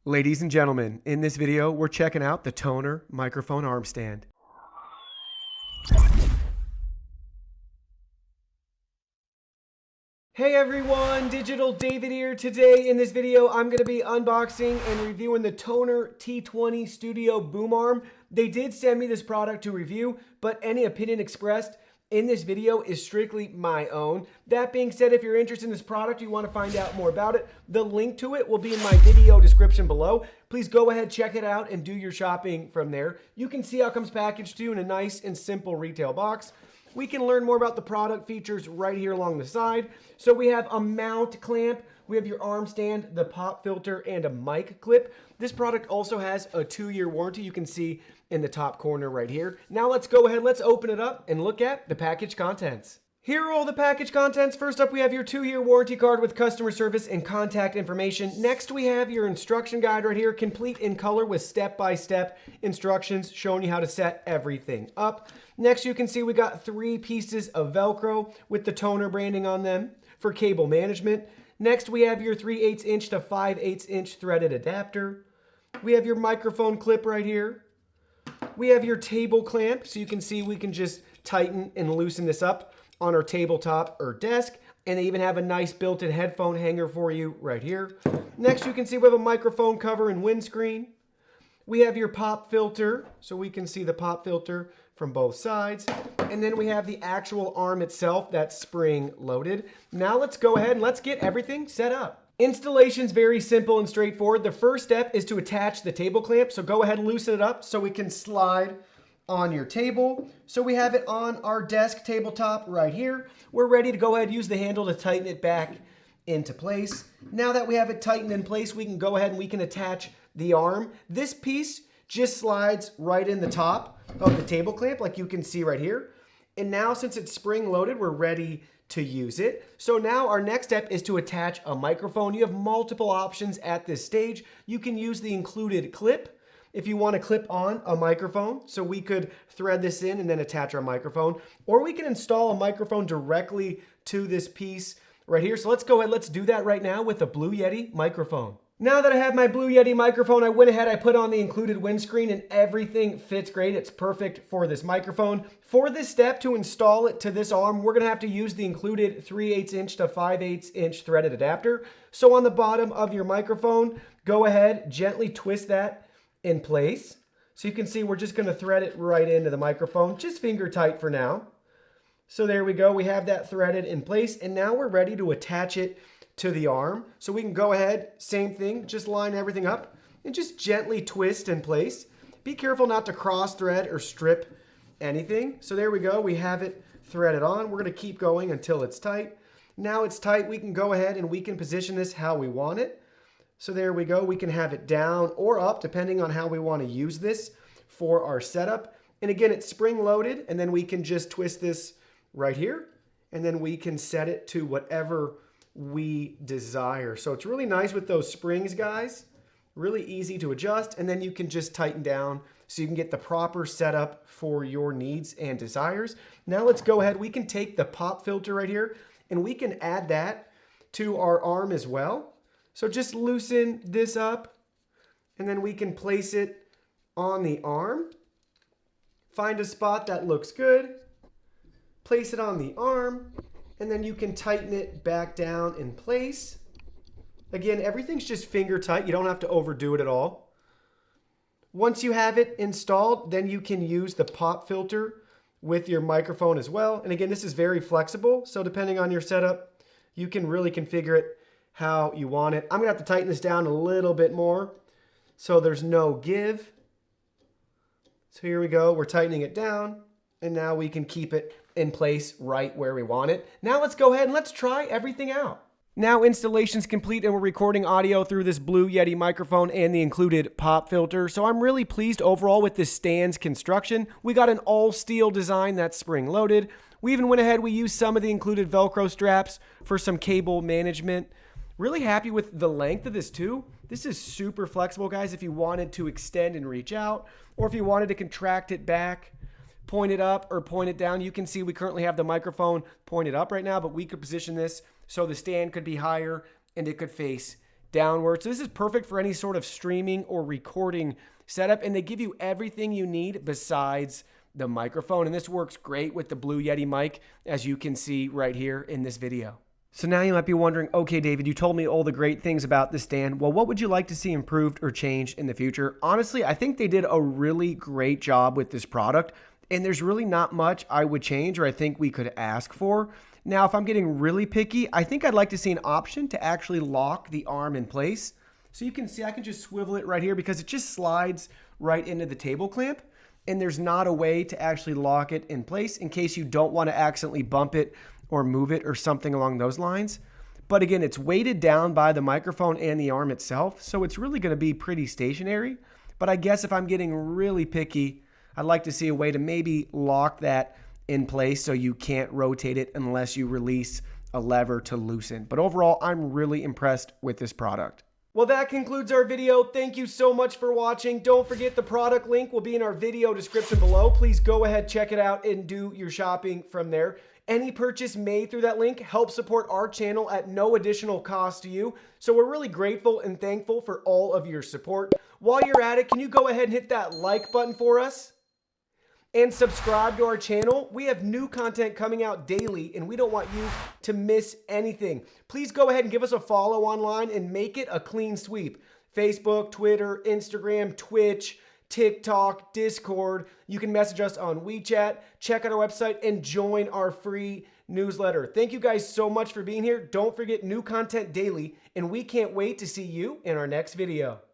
Ladies and gentlemen, in this video, we're checking out the TONOR microphone arm stand. Hey everyone, Digital David here. Today in this video, I'm going to be unboxing and reviewing the TONOR T20 Studio Boom Arm. They did send me this product to review, but any opinion expressed in this video is strictly my own. That being said, if you're interested in this product, you want to find out more about it, the link to it will be in my video description below. Please go ahead, check it out, and do your shopping from there. You can see how it comes packaged to you in a nice and simple retail box. We can learn more about the product features right here along the side. So we have a mount clamp, we have your arm stand, the pop filter, and a mic clip. This product also has a 2-year warranty. You can see in the top corner right here. Now let's go ahead, let's open it up and look at the package contents. Here are all the package contents. First up, we have your 2-year warranty card with customer service and contact information. Next, we have your instruction guide right here, complete in color with step-by-step instructions showing you how to set everything up. Next, you can see we got 3 pieces of Velcro with the TONOR branding on them for cable management. Next, we have your 3/8 inch to 5/8 inch threaded adapter. We have your microphone clip right here. We have your table clamp, so you can see we can just tighten and loosen this up on our tabletop or desk. And they even have a nice built-in headphone hanger for you right here. Next, you can see we have a microphone cover and windscreen. We have your pop filter, so we can see the pop filter from both sides. And then we have the actual arm itself that's spring loaded. Now let's go ahead and let's get everything set up. Installation's very simple and straightforward. The first step is to attach the table clamp. So go ahead and loosen it up so we can slide on your table. So we have it on our desk tabletop right here. We're ready to go ahead and use the handle to tighten it back into place. Now that we have it tightened in place, we can go ahead and we can attach the arm. This piece just slides right in the top of the table clamp like you can see right here. And now since it's spring loaded, we're ready to use it. So now our next step is to attach a microphone. You have multiple options at this stage. You can use the included clip if you want to clip on a microphone. So we could thread this in and then attach our microphone, or we can install a microphone directly to this piece right here. So let's go ahead, let's do that right now with a Blue Yeti microphone. Now that I have my Blue Yeti microphone, I went ahead, I put on the included windscreen and everything fits great. It's perfect for this microphone. For this step to install it to this arm, we're gonna have to use the included 3/8 inch to 5/8 inch threaded adapter. So on the bottom of your microphone, go ahead, gently twist that in place. So you can see we're just gonna thread it right into the microphone, just finger tight for now. So there we go, we have that threaded in place, and now we're ready to attach it to the arm. So we can go ahead, same thing, just line everything up and just gently twist in place. Be careful not to cross thread or strip anything. So there we go, we have it threaded on. We're gonna keep going until it's tight. Now it's tight, we can go ahead and we can position this how we want it. So there we go, we can have it down or up depending on how we want to use this for our setup. And again, it's spring loaded, and then we can just twist this right here, and then we can set it to whatever we desire. So it's really nice with those springs, guys. Really easy to adjust, and then you can just tighten down so you can get the proper setup for your needs and desires. Now let's go ahead, we can take the pop filter right here, and we can add that to our arm as well. So just loosen this up, and then we can place it on the arm. Find a spot that looks good, place it on the arm, and then you can tighten it back down in place. Again, everything's just finger tight. You don't have to overdo it at all. Once you have it installed, then you can use the pop filter with your microphone as well. And again, this is very flexible. So depending on your setup, you can really configure it how you want it. I'm gonna have to tighten this down a little bit more so there's no give. So here we go, we're tightening it down, and now we can keep it in place right where we want it. Now let's go ahead and let's try everything out. Now installation's complete and we're recording audio through this Blue Yeti microphone and the included pop filter. So I'm really pleased overall with this stand's construction. We got an all steel design that's spring loaded. We even went ahead, we used some of the included Velcro straps for some cable management. Really happy with the length of this too. This is super flexible, guys, if you wanted to extend and reach out, or if you wanted to contract it back, point it up or point it down. You can see we currently have the microphone pointed up right now, but we could position this so the stand could be higher and it could face downward. So this is perfect for any sort of streaming or recording setup, and they give you everything you need besides the microphone. And this works great with the Blue Yeti mic, as you can see right here in this video. So now you might be wondering, okay, David, you told me all the great things about the stand. Well, what would you like to see improved or changed in the future? Honestly, I think they did a really great job with this product, and there's really not much I would change or I think we could ask for. Now, if I'm getting really picky, I think I'd like to see an option to actually lock the arm in place. So you can see I can just swivel it right here because it just slides right into the table clamp, and there's not a way to actually lock it in place in case you don't want to accidentally bump it or move it or something along those lines. But again, it's weighted down by the microphone and the arm itself, so it's really going to be pretty stationary. But I guess if I'm getting really picky, I'd like to see a way to maybe lock that in place so you can't rotate it unless you release a lever to loosen. But overall, I'm really impressed with this product. Well, that concludes our video. Thank you so much for watching. Don't forget the product link will be in our video description below. Please go ahead, check it out, and do your shopping from there. Any purchase made through that link helps support our channel at no additional cost to you. So we're really grateful and thankful for all of your support. While you're at it, can you go ahead and hit that like button for us? And subscribe to our channel. We have new content coming out daily, and we don't want you to miss anything. Please go ahead and give us a follow online and make it a clean sweep. Facebook, Twitter, Instagram, Twitch, TikTok, Discord. You can message us on WeChat, check out our website, and join our free newsletter. Thank you guys so much for being here. Don't forget new content daily, and we can't wait to see you in our next video.